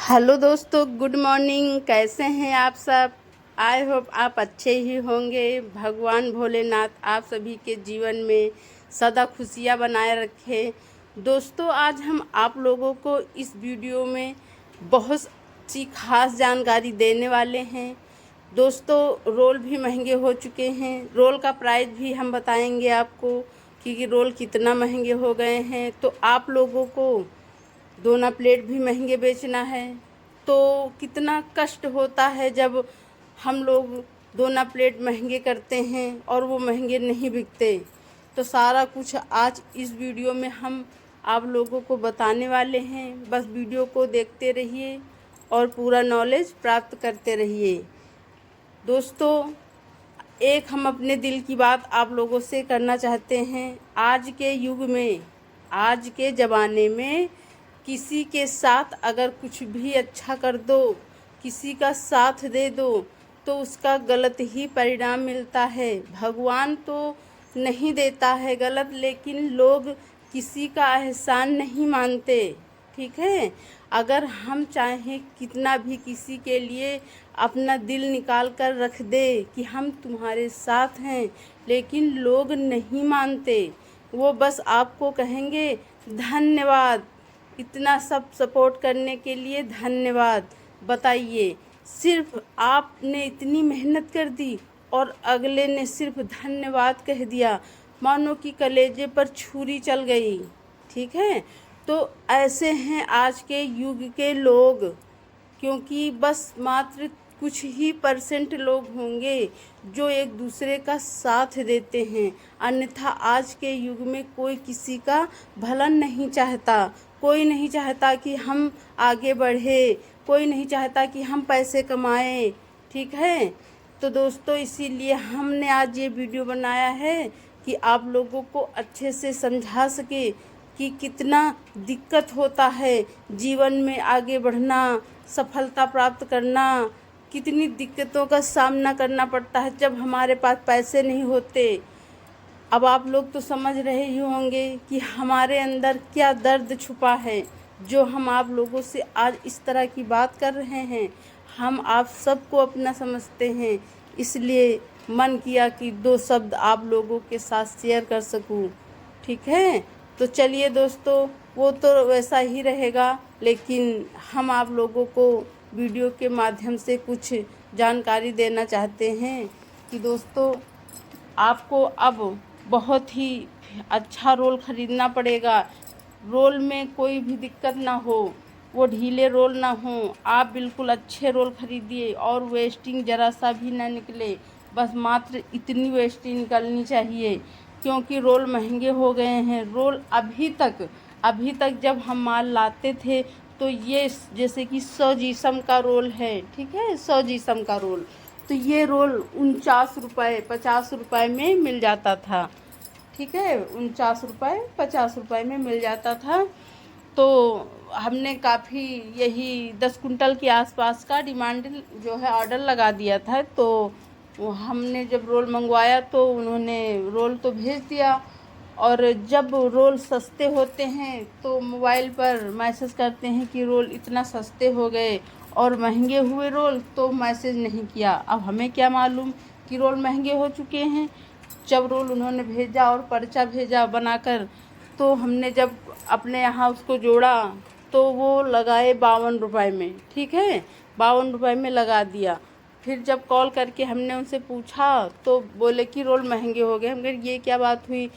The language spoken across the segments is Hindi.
हेलो दोस्तों, गुड मॉर्निंग। कैसे हैं आप सब? आई होप आप अच्छे ही होंगे। भगवान भोलेनाथ आप सभी के जीवन में सदा खुशियाँ बनाए रखे। दोस्तों, आज हम आप लोगों को इस वीडियो में बहुत सी खास जानकारी देने वाले हैं। दोस्तों, रोल भी महंगे हो चुके हैं। रोल का प्राइस भी हम बताएंगे आपको कि रोल कितना महंगे हो गए हैं। तो आप लोगों को दोना प्लेट भी महंगे बेचना है तो कितना कष्ट होता है जब हम लोग दोना प्लेट महंगे करते हैं और वो महंगे नहीं बिकते। तो सारा कुछ आज इस वीडियो में हम आप लोगों को बताने वाले हैं। बस वीडियो को देखते रहिए और पूरा नॉलेज प्राप्त करते रहिए। दोस्तों, एक हम अपने दिल की बात आप लोगों से करना चाहते हैं। आज के युग में, आज के ज़माने में किसी के साथ अगर कुछ भी अच्छा कर दो, किसी का साथ दे दो, तो उसका गलत ही परिणाम मिलता है। भगवान तो नहीं देता है गलत, लेकिन लोग किसी का एहसान नहीं मानते। ठीक है, अगर हम चाहें कितना भी किसी के लिए अपना दिल निकाल कर रख दे कि हम तुम्हारे साथ हैं, लेकिन लोग नहीं मानते। वो बस आपको कहेंगे धन्यवाद, इतना सब सपोर्ट करने के लिए धन्यवाद। बताइए, सिर्फ आपने इतनी मेहनत कर दी और अगले ने सिर्फ धन्यवाद कह दिया, मानो कि कलेजे पर छुरी चल गई। ठीक है, तो ऐसे हैं आज के युग के लोग, क्योंकि बस मात्र कुछ ही परसेंट लोग होंगे जो एक दूसरे का साथ देते हैं। अन्यथा आज के युग में कोई किसी का भला नहीं चाहता। कोई नहीं चाहता कि हम आगे बढ़े, कोई नहीं चाहता कि हम पैसे कमाएं। ठीक है, तो दोस्तों, इसीलिए हमने आज ये वीडियो बनाया है कि आप लोगों को अच्छे से समझा सके कि कितना दिक्कत होता है जीवन में आगे बढ़ना, सफलता प्राप्त करना। कितनी दिक्कतों का सामना करना पड़ता है जब हमारे पास पैसे नहीं होते। अब आप लोग तो समझ रहे ही होंगे कि हमारे अंदर क्या दर्द छुपा है, जो हम आप लोगों से आज इस तरह की बात कर रहे हैं। हम आप सबको अपना समझते हैं, इसलिए मन किया कि दो शब्द आप लोगों के साथ शेयर कर सकूं। ठीक है, तो चलिए दोस्तों, वो तो वैसा ही रहेगा, लेकिन हम आप लोगों को वीडियो के माध्यम से कुछ जानकारी देना चाहते हैं कि दोस्तों, आपको अब बहुत ही अच्छा रोल ख़रीदना पड़ेगा। रोल में कोई भी दिक्कत ना हो, वो ढीले रोल ना हो। आप बिल्कुल अच्छे रोल खरीदिए और वेस्टिंग ज़रा सा भी ना निकले। बस मात्र इतनी वेस्टिंग निकलनी चाहिए, क्योंकि रोल महंगे हो गए हैं। रोल अभी तक जब हम माल लाते थे तो ये जैसे कि 100 जीसम का रोल है, ठीक है, 100 जीसम का रोल, तो ये रोल 49 रुपये 50 रुपये में मिल जाता था। ठीक है, 49 रुपये 50 रुपये में मिल जाता था। तो हमने काफ़ी यही 10 कुंटल के आसपास का डिमांड जो है ऑर्डर लगा दिया था। तो हमने जब रोल मंगवाया तो उन्होंने रोल तो भेज दिया, और जब रोल सस्ते होते हैं तो मोबाइल पर मैसेज करते हैं कि रोल इतना सस्ते हो गए, और महंगे हुए रोल तो मैसेज नहीं किया। अब हमें क्या मालूम कि रोल महंगे हो चुके हैं। जब रोल उन्होंने भेजा और पर्चा भेजा बनाकर, तो हमने जब अपने यहाँ उसको जोड़ा तो वो लगाए 52 रुपये में। ठीक है, 52 रुपये में लगा दिया। फिर जब कॉल करके हमने उनसे पूछा तो बोले कि रोल महंगे हो गए। हम कहे ये क्या बात हुई,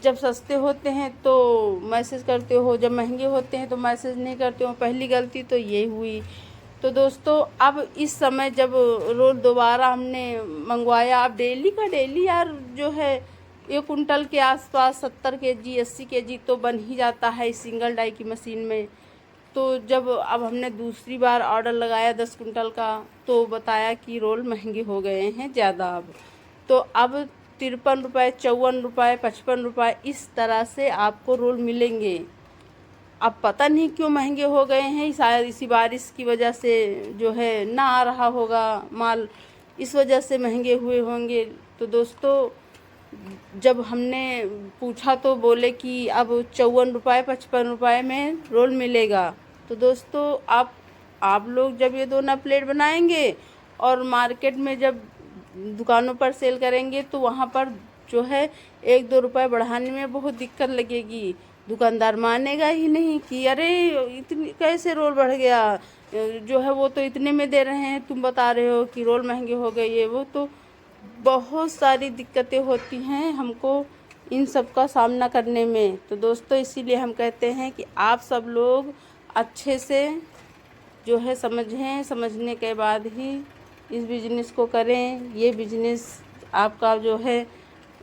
जब सस्ते होते हैं तो मैसेज करते हो, जब महंगे होते हैं तो मैसेज नहीं करते हो। पहली गलती तो ये हुई। तो दोस्तों, अब इस समय जब रोल दोबारा हमने मंगवाया, अब डेली का डेली यार जो है 1 कुंटल के आसपास 70 केजी 80 केजी तो बन ही जाता है इस सिंगल डाई की मशीन में। तो जब अब हमने दूसरी बार ऑर्डर लगाया 10 कुंटल का, तो बताया कि रोल महंगे हो गए हैं ज़्यादा। अब तो अब 53 रुपये 54 रुपये 55 रुपये इस तरह से आपको रोल मिलेंगे। अब पता नहीं क्यों महंगे हो गए हैं, शायद इसी बारिश की वजह से जो है ना आ रहा होगा माल, इस वजह से महंगे हुए होंगे। तो दोस्तों, जब हमने पूछा तो बोले कि अब 54 रुपये 55 रुपये में रोल मिलेगा। तो दोस्तों, आप आप लोग जब ये दोना प्लेट बनाएंगे और मार्केट में जब दुकानों पर सेल करेंगे तो वहाँ पर जो है 1-2 रुपए बढ़ाने में बहुत दिक्कत लगेगी। दुकानदार मानेगा ही नहीं कि अरे इतनी कैसे रोल बढ़ गया, जो है वो तो इतने में दे रहे हैं, तुम बता रहे हो कि रोल महंगे हो गए। ये वो तो बहुत सारी दिक्कतें होती हैं हमको इन सब का सामना करने में। तो दोस्तों इसीलिए हम कहते हैं कि आप सब लोग अच्छे से जो है समझें, समझने के बाद ही इस बिज़नेस को करें। ये बिज़नेस आपका जो है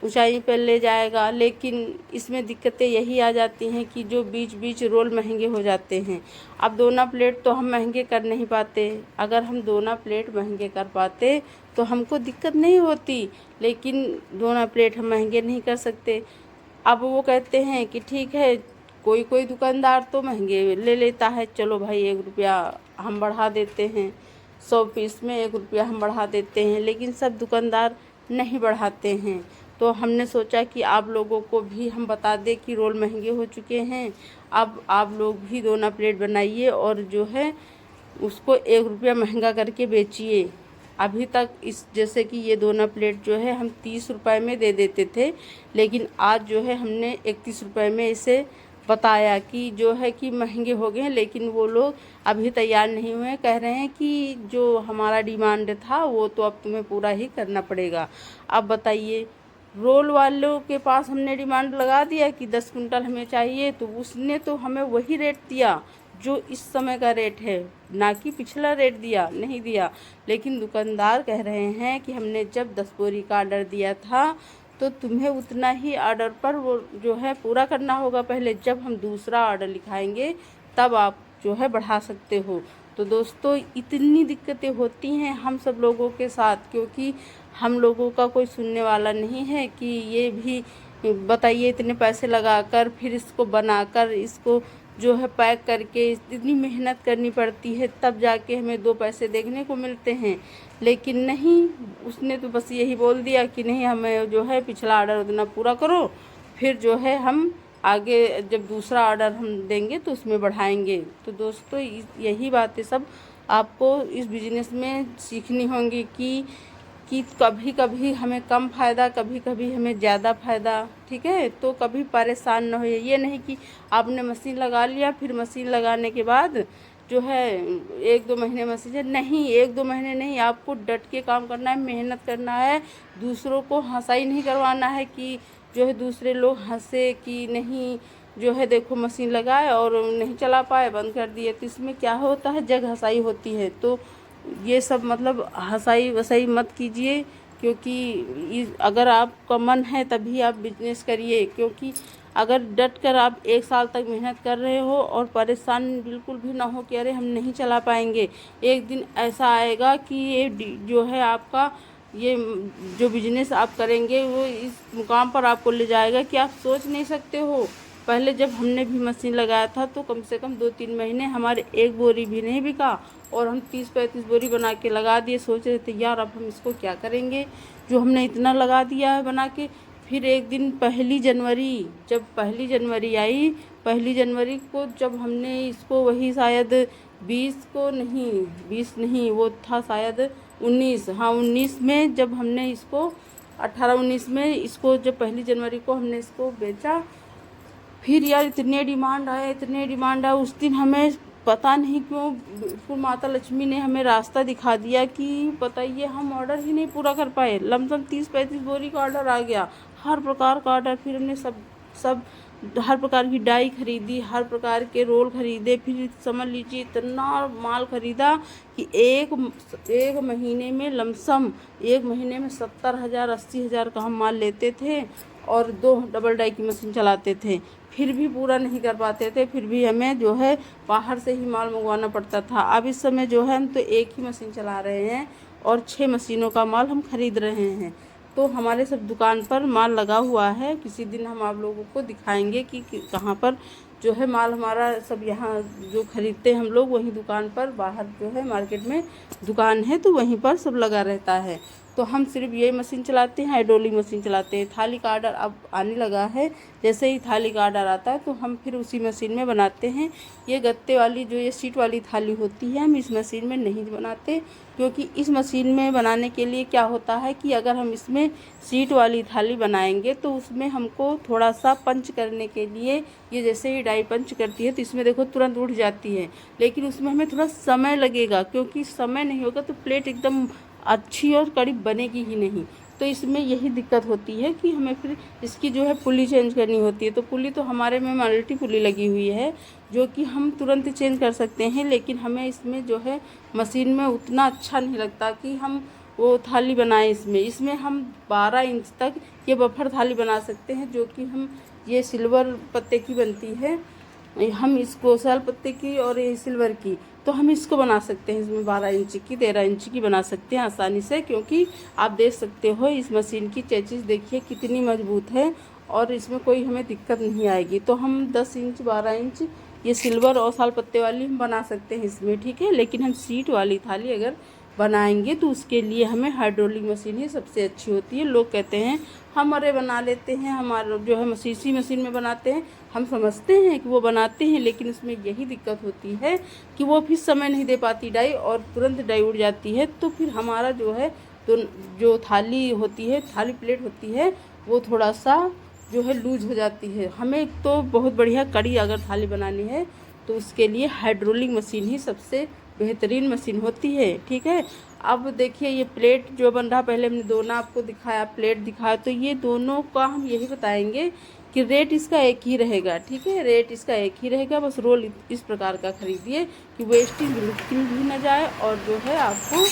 ऊंचाई पर ले जाएगा, लेकिन इसमें दिक्कतें यही आ जाती हैं कि जो बीच बीच रोल महंगे हो जाते हैं। अब दोना प्लेट तो हम महंगे कर नहीं पाते, अगर हम दोना प्लेट महंगे कर पाते तो हमको दिक्कत नहीं होती, लेकिन दोना प्लेट हम महंगे नहीं कर सकते। अब वो कहते हैं कि ठीक है, कोई कोई दुकानदार तो महंगे ले लेता है, चलो भाई 1 रुपया हम बढ़ा देते हैं, 100 पीस में 1 रुपया हम बढ़ा देते हैं, लेकिन सब दुकानदार नहीं बढ़ाते हैं। तो हमने सोचा कि आप लोगों को भी हम बता दें कि रोल महंगे हो चुके हैं, अब आप लोग भी दोना प्लेट बनाइए और जो है उसको 1 रुपया महंगा करके बेचिए। अभी तक इस जैसे कि ये दोना प्लेट जो है हम 30 रुपए में दे देते थे, लेकिन आज जो है हमने 31 रुपए में इसे बताया कि जो है कि महंगे हो गए हैं, लेकिन वो लोग अभी तैयार नहीं हुए, कह रहे हैं कि जो हमारा डिमांड था वो तो अब तुम्हें पूरा ही करना पड़ेगा। अब बताइए, रोल वालों के पास हमने डिमांड लगा दिया कि 10 कुंटल हमें चाहिए, तो उसने तो हमें वही रेट दिया जो इस समय का रेट है, ना कि पिछला रेट दिया, नहीं दिया। लेकिन दुकानदार कह रहे हैं कि हमने जब 10 बोरी का ऑर्डर दिया था तो तुम्हें उतना ही ऑर्डर पर वो जो है पूरा करना होगा पहले, जब हम दूसरा ऑर्डर लिखाएंगे तब आप जो है बढ़ा सकते हो। तो दोस्तों इतनी दिक्कतें होती हैं हम सब लोगों के साथ, क्योंकि हम लोगों का कोई सुनने वाला नहीं है कि ये भी बताइए इतने पैसे लगाकर फिर इसको बनाकर इसको जो है पैक करके इतनी मेहनत करनी पड़ती है, तब जाके हमें 2 पैसे देखने को मिलते हैं। लेकिन नहीं, उसने तो बस यही बोल दिया कि नहीं, हमें जो है पिछला ऑर्डर उतना पूरा करो, फिर जो है हम आगे जब दूसरा ऑर्डर हम देंगे तो उसमें बढ़ाएंगे। तो दोस्तों यही बातें सब आपको इस बिज़नेस में सीखनी होंगी कि कभी कभी हमें कम फ़ायदा, कभी कभी हमें ज़्यादा फ़ायदा, ठीक है। तो कभी परेशान न होइए, ये नहीं कि आपने मशीन लगा लिया फिर मशीन लगाने के बाद जो है 1-2 महीने मशीन है, नहीं, 1-2 महीने नहीं, आपको डट के काम करना है, मेहनत करना है, दूसरों को हंसाई नहीं करवाना है कि जो है दूसरे लोग हंसे कि नहीं जो है देखो मशीन लगाए और नहीं चला पाए, बंद कर दिए। तो इसमें क्या होता है, जग हंसाई होती है। तो ये सब मतलब हंसाई वसाई मत कीजिए, क्योंकि अगर आपका मन है तभी आप बिजनेस करिए। क्योंकि अगर डट कर आप 1 साल तक मेहनत कर रहे हो और परेशान बिल्कुल भी ना हो कि अरे हम नहीं चला पाएंगे, एक दिन ऐसा आएगा कि ये जो है आपका ये जो बिजनेस आप करेंगे वो इस मुकाम पर आपको ले जाएगा कि आप सोच नहीं सकते हो। पहले जब हमने भी मशीन लगाया था तो कम से कम 2-3 महीने हमारे 1 बोरी भी नहीं बिका और हम 30-35 बोरी बना के लगा दिए। सोच रहे थे यार अब हम इसको क्या करेंगे, जो हमने इतना लगा दिया है बना के। फिर एक दिन 1 जनवरी, जब 1 जनवरी आई, 1 जनवरी को जब हमने इसको वही शायद 20 नहीं, वो था शायद 19, हाँ 19 में जब हमने इसको 18-19 में इसको जब 1 जनवरी को हमने इसको बेचा, फिर यार इतने डिमांड आया उस दिन हमें पता नहीं क्यों बिल्कुल माता लक्ष्मी ने हमें रास्ता दिखा दिया कि बताइए हम ऑर्डर ही नहीं पूरा कर पाए। लमसम 30-35 बोरी का ऑर्डर आ गया, हर प्रकार का ऑर्डर। फिर हमने सब हर प्रकार की डाई खरीदी, हर प्रकार के रोल खरीदे, फिर समझ लीजिए इतना माल खरीदा कि एक महीने में लमसम 1 महीने में 70,000-80,000 का हम माल लेते थे और 2 डबल डाई की मशीन चलाते थे, फिर भी पूरा नहीं कर पाते थे। फिर भी हमें जो है बाहर से ही माल मंगवाना पड़ता था। अब इस समय जो है हम तो एक ही मशीन चला रहे हैं और 6 मशीनों का माल हम खरीद रहे हैं। तो हमारे सब दुकान पर माल लगा हुआ है, किसी दिन हम आप लोगों को दिखाएंगे कि कहाँ पर जो है माल हमारा सब, यहाँ जो खरीदते हम लोग वहीं दुकान पर, बाहर जो है मार्केट में दुकान है तो वहीं पर सब लगा रहता है। तो हम सिर्फ ये मशीन चलाते हैं, हाइड्रोलिक मशीन चलाते हैं। थाली का आर्डर अब आने लगा है, जैसे ही थाली का आर्डर आता है तो हम फिर उसी मशीन में बनाते हैं। ये गत्ते वाली जो ये सीट वाली थाली होती है हम इस मशीन में नहीं बनाते, क्योंकि इस मशीन में बनाने के लिए क्या होता है कि अगर हम इसमें सीट वाली थाली बनाएंगे तो उसमें हमको थोड़ा सा पंच करने के लिए, ये जैसे ही डाई पंच करती है तो इसमें देखो तुरंत उठ जाती है, लेकिन उसमें हमें थोड़ा समय लगेगा, क्योंकि समय नहीं होगा तो प्लेट एकदम अच्छी और कड़ी बनेगी ही नहीं। तो इसमें यही दिक्कत होती है कि हमें फिर इसकी जो है पुली चेंज करनी होती है। तो पुली तो हमारे में मल्टी पुली लगी हुई है जो कि हम तुरंत चेंज कर सकते हैं, लेकिन हमें इसमें जो है मशीन में उतना अच्छा नहीं लगता कि हम वो थाली बनाएं। इसमें हम 12 इंच तक ये बफर थाली बना सकते हैं, जो कि हम ये सिल्वर पत्ते की बनती है, हम इसको साल पत्ते की और ये सिल्वर की, तो हम इसको बना सकते हैं। इसमें 12 इंच की 13 इंच की बना सकते हैं आसानी से, क्योंकि आप देख सकते हो इस मशीन की चेचिस देखिए कितनी मजबूत है और इसमें कोई हमें दिक्कत नहीं आएगी। तो हम 10 इंच 12 इंच ये सिल्वर और साल पत्ते वाली हम बना सकते हैं इसमें, ठीक है। लेकिन हम सीट वाली थाली अगर बनाएंगे तो उसके लिए हमें हाइड्रोलिक मशीन ही सबसे अच्छी होती है। लोग कहते हैं हम अरे बना लेते हैं, हमारा जो है सीसी मशीन में बनाते हैं, हम समझते हैं कि वो बनाते हैं, लेकिन उसमें यही दिक्कत होती है कि वो फिर समय नहीं दे पाती डाई और तुरंत डाई उड़ जाती है। तो फिर हमारा जो है तो जो थाली होती है, थाली प्लेट होती है, वो थोड़ा सा जो है लूज हो जाती है। हमें तो बहुत बढ़िया कड़ी अगर थाली बनानी है तो उसके लिए हाइड्रोलिक मशीन ही सबसे बेहतरीन मशीन होती है, ठीक है। अब देखिए ये प्लेट जो बन रहा, पहले हमने दोनों आपको दिखाया, प्लेट दिखाया, तो ये दोनों का हम यही बताएंगे कि रेट इसका एक ही रहेगा, ठीक है। रेट इसका एक ही रहेगा, बस रोल इस प्रकार का खरीदिए कि वेस्टिंग बिल्कुल भी ना जाए, और जो है आपको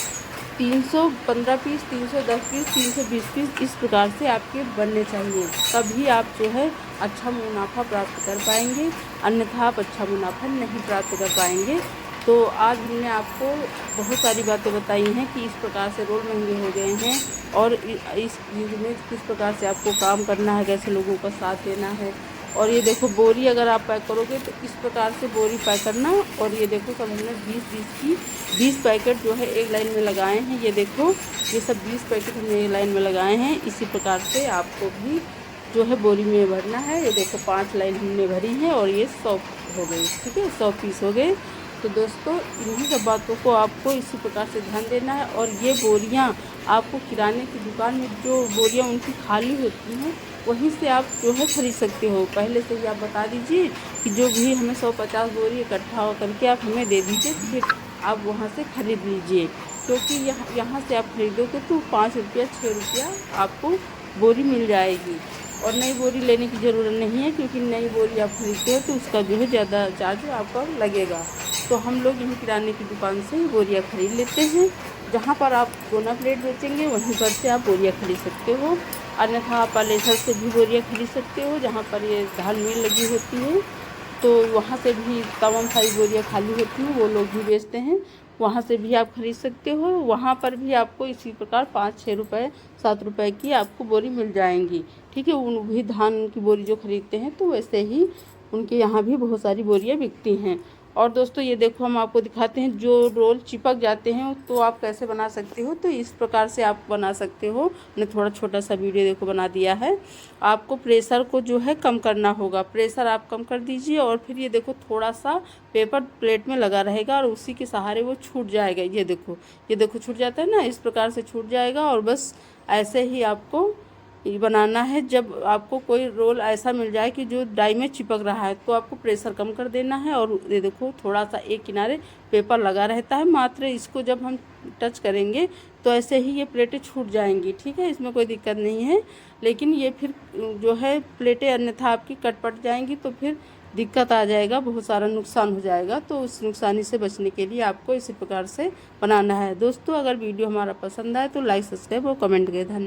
315 पीस, 310 पीस, 320 पीस इस प्रकार से आपके बनने चाहिए, तभी आप जो है अच्छा मुनाफा प्राप्त कर पाएंगे, अन्यथा आप अच्छा मुनाफा नहीं प्राप्त कर पाएंगे। तो आज हमने आपको बहुत सारी बातें बताई हैं कि इस प्रकार से रोल महंगे हो गए हैं और इस चीज़ में किस प्रकार से आपको काम करना है, कैसे लोगों का साथ देना है। और ये देखो बोरी अगर आप पैक करोगे तो इस प्रकार से बोरी पैक करना, और ये देखो सब हमने 20 पैकेट जो है एक लाइन में लगाए हैं। ये देखो ये सब 20 पैकेट हमने एक लाइन में लगाए हैं। इसी प्रकार से आपको भी जो है बोरी में भरना है। ये देखो 5 लाइन हमने भरी हैं और ये 100 हो गई, ठीक है, 100 पीस हो गए। तो दोस्तों इन्हीं सब बातों को आपको इसी प्रकार से ध्यान देना है। और ये बोरियां आपको किराने की दुकान में जो बोरियां उनकी खाली होती हैं वहीं से आप जो है खरीद सकते हो। पहले से ही आप बता दीजिए कि जो भी हमें 150 बोरी इकट्ठा करके आप हमें दे दीजिए, फिर आप वहाँ से ख़रीद लीजिए, क्योंकि यहाँ से आप खरीदोगे तो 5 रुपया 6 रुपया आपको बोरी मिल जाएगी। और नई बोरी लेने की ज़रूरत नहीं है, क्योंकि नई बोरी आप खरीदते हो तो उसका जो है ज़्यादा चार्ज आपका लगेगा। तो हम लोग यहीं किराने की दुकान से बोरियां खरीद लेते हैं। जहाँ पर आप दोना प्लेट बेचेंगे वहीं पर से आप बोरियां खरीद सकते हो, अन्यथा आप पालेसर से भी बोरियां खरीद सकते हो, जहाँ पर ये धान मिल लगी होती है तो वहाँ से भी तमाम सारी बोरियां खाली होती हैं, वो लोग भी बेचते हैं, वहाँ से भी आप खरीद सकते हो। वहाँ पर भी आपको इसी प्रकार 5-6 रुपये 7 रुपये की आपको बोरी मिल जाएंगी, ठीक है। उन भी धान की बोरी जो खरीदते हैं तो वैसे ही उनके यहाँ भी बहुत सारी बोरियां बिकती हैं। और दोस्तों ये देखो हम आपको दिखाते हैं जो रोल चिपक जाते हैं तो आप कैसे बना सकते हो। तो इस प्रकार से आप बना सकते हो। मैंने थोड़ा छोटा सा वीडियो देखो बना दिया है। आपको प्रेशर को जो है कम करना होगा, प्रेशर आप कम कर दीजिए और फिर ये देखो थोड़ा सा पेपर प्लेट में लगा रहेगा और उसी के सहारे वो छूट जाएगा। ये देखो छूट जाता है ना, इस प्रकार से छूट जाएगा। और बस ऐसे ही आपको ये बनाना है। जब आपको कोई रोल ऐसा मिल जाए कि जो डाई में चिपक रहा है तो आपको प्रेशर कम कर देना है। और ये देखो थोड़ा सा एक किनारे पेपर लगा रहता है, मात्र इसको जब हम टच करेंगे तो ऐसे ही ये प्लेटें छूट जाएंगी, ठीक है, इसमें कोई दिक्कत नहीं है। लेकिन ये फिर जो है प्लेटें अन्यथा आपकी कट पट जाएंगी तो फिर दिक्कत आ जाएगा, बहुत सारा नुकसान हो जाएगा। तो उस नुकसानी से बचने के लिए आपको इसी प्रकार से बनाना है। दोस्तों अगर वीडियो हमारा पसंद आए तो लाइक सब्सक्राइब और कमेंट करें। धन्यवाद।